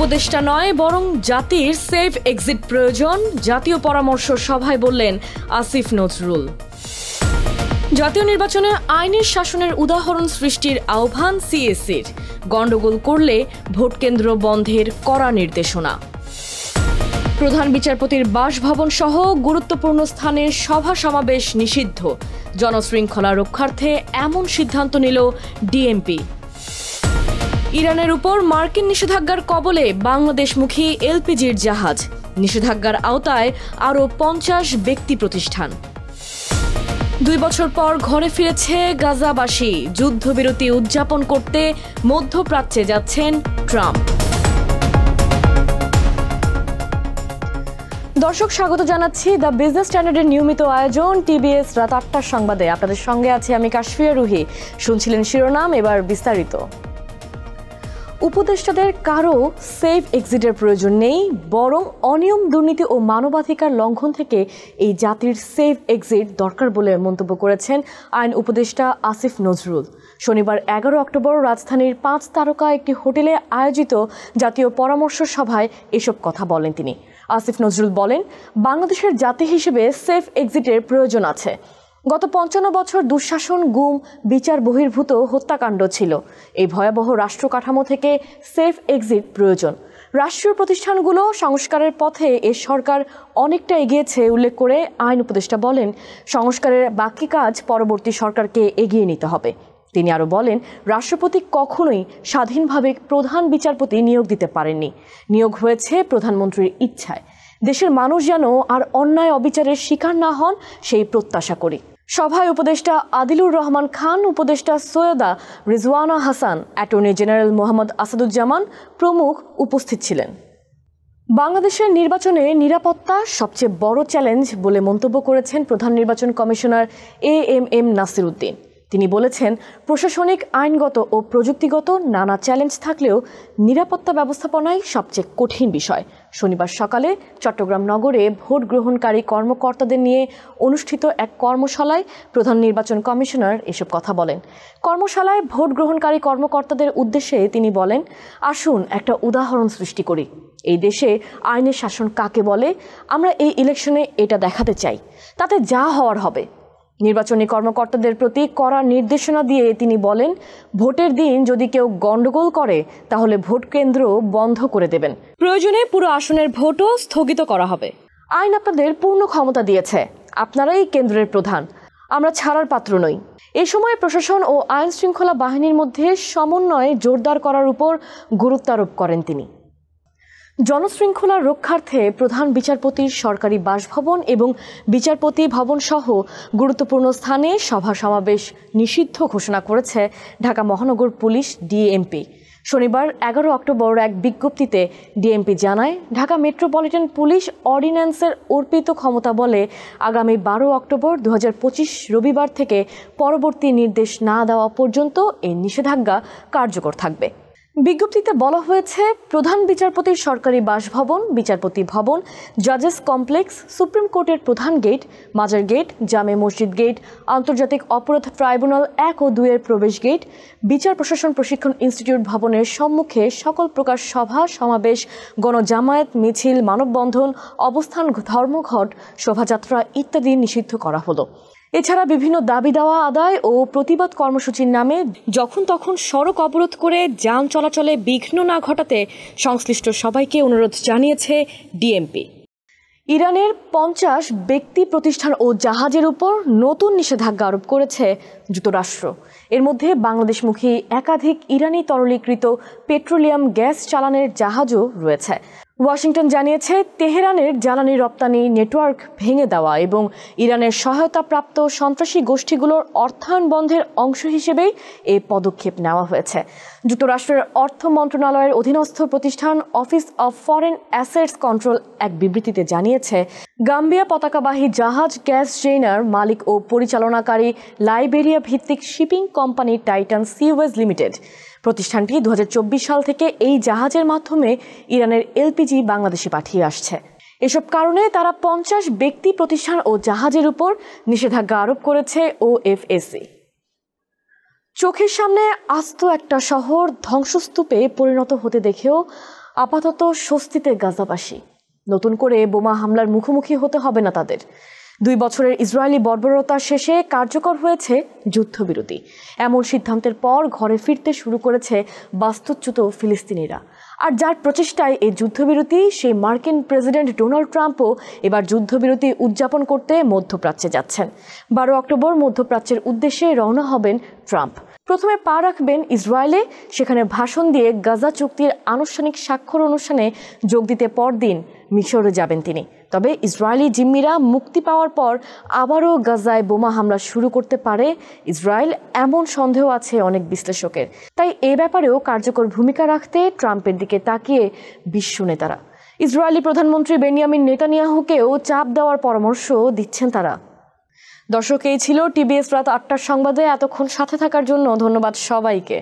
উপদেষ্টা নয় বরং জাতির সেফ এক্সিট প্রয়োজন, জাতীয় পরামর্শ সভায় বললেন আসিফ নজরুল। জাতীয় নির্বাচনে আইনের শাসনের উদাহরণ সৃষ্টির আহ্বান সিএসির, গণ্ডগোল করলে ভোটকেন্দ্র বন্ধের কড়া নির্দেশনা। প্রধান বিচারপতির বাসভবন সহ গুরুত্বপূর্ণ স্থানের সভা সমাবেশ নিষিদ্ধ, জনশৃঙ্খলা রক্ষার্থে এমন সিদ্ধান্ত নিল ডিএমপি। ইরানের উপর মার্কিন নিষেধাজ্ঞার কবলে বাংলাদেশমুখী এলপিজির জাহাজ, নিষেধাজ্ঞার আওতায় আরও 50 ব্যক্তি প্রতিষ্ঠান। 2 বছর পর ঘরে ফিরেছে গাজাবাসী, যুদ্ধবিরতি উদযাপন করতে মধ্যপ্রাচ্যে যাচ্ছেন ট্রাম্প। দর্শক, স্বাগত জানাচ্ছি দ্য বিজনেস স্ট্যান্ডার্ডের নিয়মিত আয়োজন টিবিএস রাত 8টার সংবাদে। আপনাদের সঙ্গে আছি আমি কাশফিয়া রুহি। শুনছিলেন শিরোনাম, এবার বিস্তারিত। উপদেষ্টাদের কারো সেফ এক্সিটের প্রয়োজন নেই, বরং অনিয়ম, দুর্নীতি ও মানবাধিকার লঙ্ঘন থেকে এই জাতির সেফ এক্সিট দরকার বলে মন্তব্য করেছেন আইন উপদেষ্টা আসিফ নজরুল। শনিবার 11 অক্টোবর রাজধানীর 5 তারকা একটি হোটেলে আয়োজিত জাতীয় পরামর্শ সভায় এসব কথা বলেন তিনি। আসিফ নজরুল বলেন, বাংলাদেশের জাতি হিসেবে সেফ এক্সিটের প্রয়োজন আছে। গত 55 বছর দুঃশাসন, গুম, বিচার বহির্ভূত হত্যাকাণ্ড ছিল। এই ভয়াবহ রাষ্ট্র কাঠামো থেকে সেফ এক্সিট প্রয়োজন। রাষ্ট্রীয় প্রতিষ্ঠানগুলো সংস্কারের পথে এ সরকার অনেকটা এগিয়েছে উল্লেখ করে আইন উপদেষ্টা বলেন, সংস্কারের বাকি কাজ পরবর্তী সরকারকে এগিয়ে নিতে হবে। তিনি আরও বলেন, রাষ্ট্রপতি কখনোই স্বাধীনভাবে প্রধান বিচারপতি নিয়োগ দিতে পারেননি, নিয়োগ হয়েছে প্রধানমন্ত্রীর ইচ্ছায়। দেশের মানুষ যেন আর অন্যায় অবিচারের শিকার না হন, সেই প্রত্যাশা করি। সভায় উপদেষ্টা আদিলুর রহমান খান, উপদেষ্টা সৈয়দা রিজওয়ানা হাসান, অ্যাটর্নি জেনারেল মোহাম্মদ আসাদুজ্জামান প্রমুখ উপস্থিত ছিলেন। বাংলাদেশের নির্বাচনে নিরাপত্তা সবচেয়ে বড় চ্যালেঞ্জ বলে মন্তব্য করেছেন প্রধান নির্বাচন কমিশনার এএমএম নাসির উদ্দিন। তিনি বলেছেন, প্রশাসনিক, আইনগত ও প্রযুক্তিগত নানা চ্যালেঞ্জ থাকলেও নিরাপত্তা ব্যবস্থাপনাই সবচেয়ে কঠিন বিষয়। শনিবার সকালে চট্টগ্রাম নগরে ভোট গ্রহণকারী কর্মকর্তাদের নিয়ে অনুষ্ঠিত এক কর্মশালায় প্রধান নির্বাচন কমিশনার এসব কথা বলেন। কর্মশালায় ভোট গ্রহণকারী কর্মকর্তাদের উদ্দেশ্যে তিনি বলেন, আসুন একটা উদাহরণ সৃষ্টি করি। এই দেশে আইনের শাসন কাকে বলে, আমরা এই ইলেকশনে এটা দেখাতে চাই, তাতে যা হওয়ার হবে। নির্বাচনী কর্মকর্তাদের প্রতি কড়া নির্দেশনা দিয়ে তিনি বলেন, ভোটের দিন যদি কেউ গণ্ডগোল করে তাহলে ভোট কেন্দ্র বন্ধ করে দেবেন, প্রয়োজনে পুরো আসনের ভোটও স্থগিত করা হবে। আইন আপনাদের পূর্ণ ক্ষমতা দিয়েছে, আপনারাই কেন্দ্রের প্রধান, আমরা ছাড়ার পাত্র নই। এ সময় প্রশাসন ও আইন শৃঙ্খলা বাহিনীর মধ্যে সমন্বয় জোরদার করার উপর গুরুত্ব আরোপ করেন তিনি। জনশৃঙ্খলা রক্ষার্থে প্রধান বিচারপতির সরকারি বাসভবন এবং বিচারপতি ভবন সহ গুরুত্বপূর্ণ স্থানে সভা সমাবেশ নিষিদ্ধ ঘোষণা করেছে ঢাকা মহানগর পুলিশ ডিএমপি। শনিবার 11 অক্টোবর এক বিজ্ঞপ্তিতে ডিএমপি জানায়, ঢাকা মেট্রোপলিটন পুলিশ অর্ডিন্যান্সের অর্পিত ক্ষমতা বলে আগামী 12 অক্টোবর 2025 রবিবার থেকে পরবর্তী নির্দেশ না দেওয়া পর্যন্ত এই নিষেধাজ্ঞা কার্যকর থাকবে। বিজ্ঞপ্তিতে বলা হয়েছে, প্রধান বিচারপতির সরকারি বাসভবন, বিচারপতি ভবন, জাজেস কমপ্লেক্স, সুপ্রিম কোর্টের প্রধান গেট, মাজার গেট, জামে মসজিদ গেট, আন্তর্জাতিক অপরাধ ট্রাইব্যুনাল 1 ও 2 এর প্রবেশ গেট, বিচার প্রশাসন প্রশিক্ষণ ইনস্টিটিউট ভবনের সম্মুখে সকল প্রকার সভা সমাবেশ, গণজামায়াত, মিছিল, মানববন্ধন, অবস্থান, ধর্মঘট, শোভাযাত্রা ইত্যাদি নিষিদ্ধ করা হলো। এছাড়া বিভিন্ন দাবি দেওয়া আদায় ও প্রতিবাদ কর্মসূচির নামে যখন তখন সড়ক অবরোধ করে যান চলাচলে বিঘ্ন না ঘটাতে সংশ্লিষ্ট সবাইকে অনুরোধ জানিয়েছে ডিএমপি। ইরানের 50 ব্যক্তি প্রতিষ্ঠান ও জাহাজের উপর নতুন নিষেধাজ্ঞা আরোপ করেছে যুক্তরাষ্ট্র। এর মধ্যে বাংলাদেশমুখী একাধিক ইরানি তরলীকৃত পেট্রোলিয়াম গ্যাস চালানের জাহাজও রয়েছে। ওয়াশিংটন জানিয়েছে, তেহরানের জ্বালানি রপ্তানি নেটওয়ার্ক ভেঙে দেওয়া এবং ইরানের সহায়তাপ্রাপ্ত সন্ত্রাসী গোষ্ঠীগুলোর অর্থায়ন বন্ধের অংশ হিসেবেই এই পদক্ষেপ নেওয়া হয়েছে। যুক্তরাষ্ট্রের অর্থ মন্ত্রণালয়ের অধীনস্থ প্রতিষ্ঠান office of foreign assets control এক বিবৃতিতে জানিয়েছে, গাম্বিয়া পতাকাবাহী জাহাজ গ্যাস জেইনার মালিক ও পরিচালনাকারী লাইবেরিয়া ভিত্তিক shipping company Titan sewage limited. প্রতিষ্ঠানটি 2024 সাল থেকে এই জাহাজের মাধ্যমে ইরানের এলপিজি বাংলাদেশে পাঠিয়ে আসছে। এসব কারণে তারা 50 ব্যক্তি প্রতিষ্ঠান ও জাহাজের উপর নিষেধাজ্ঞা আরোপ করেছে ওএফএসি। চোখের সামনে আস্ত একটা শহর ধ্বংসস্তূপে পরিণত হতে দেখেও আপাতত স্বস্তিতে গাজাবাসী। নতুন করে বোমা হামলার মুখোমুখি হতে হবে না তাদের। 2 বছরের ইসরায়েলি বর্বরতার শেষে কার্যকর হয়েছে যুদ্ধবিরতি। এমন সিদ্ধান্তের পর ঘরে ফিরতে শুরু করেছে বাস্তুচ্যুত ফিলিস্তিনিরা। আর যার প্রচেষ্টায় এই যুদ্ধবিরতি, সেই মার্কিন প্রেসিডেন্ট ডোনাল্ড ট্রাম্পও এবার যুদ্ধবিরতি উদযাপন করতে মধ্যপ্রাচ্যে যাচ্ছেন। 12 অক্টোবর মধ্যপ্রাচ্যের উদ্দেশ্যে রওনা হবেন ট্রাম্প। প্রথমে পা রাখবেন ইসরায়েলে, সেখানে ভাষণ দিয়ে গাজা চুক্তির আনুষ্ঠানিক স্বাক্ষর অনুষ্ঠানে যোগ দিতে পরদিন মিশরে যাবেন তিনি। তবে ইসরায়েলি জিম্মিরা মুক্তি পাওয়ার পর আবারও গাজায় বোমা হামলা শুরু করতে পারে ইসরায়েল, এমন সন্দেহ আছে অনেক বিশ্লেষকের। তাই এ ব্যাপারেও কার্যকর ভূমিকা রাখতে ট্রাম্পের দিকে তাকিয়ে বিশ্ব নেতারা। ইসরায়েলি প্রধানমন্ত্রী বেনিয়ামিন নেতানিয়াহুকেও চাপ দেওয়ার পরামর্শ দিচ্ছেন তারা। দর্শক, এই ছিল টিবিএস রাত 8টার সংবাদে। এতক্ষণ সাথে থাকার জন্য ধন্যবাদ সবাইকে।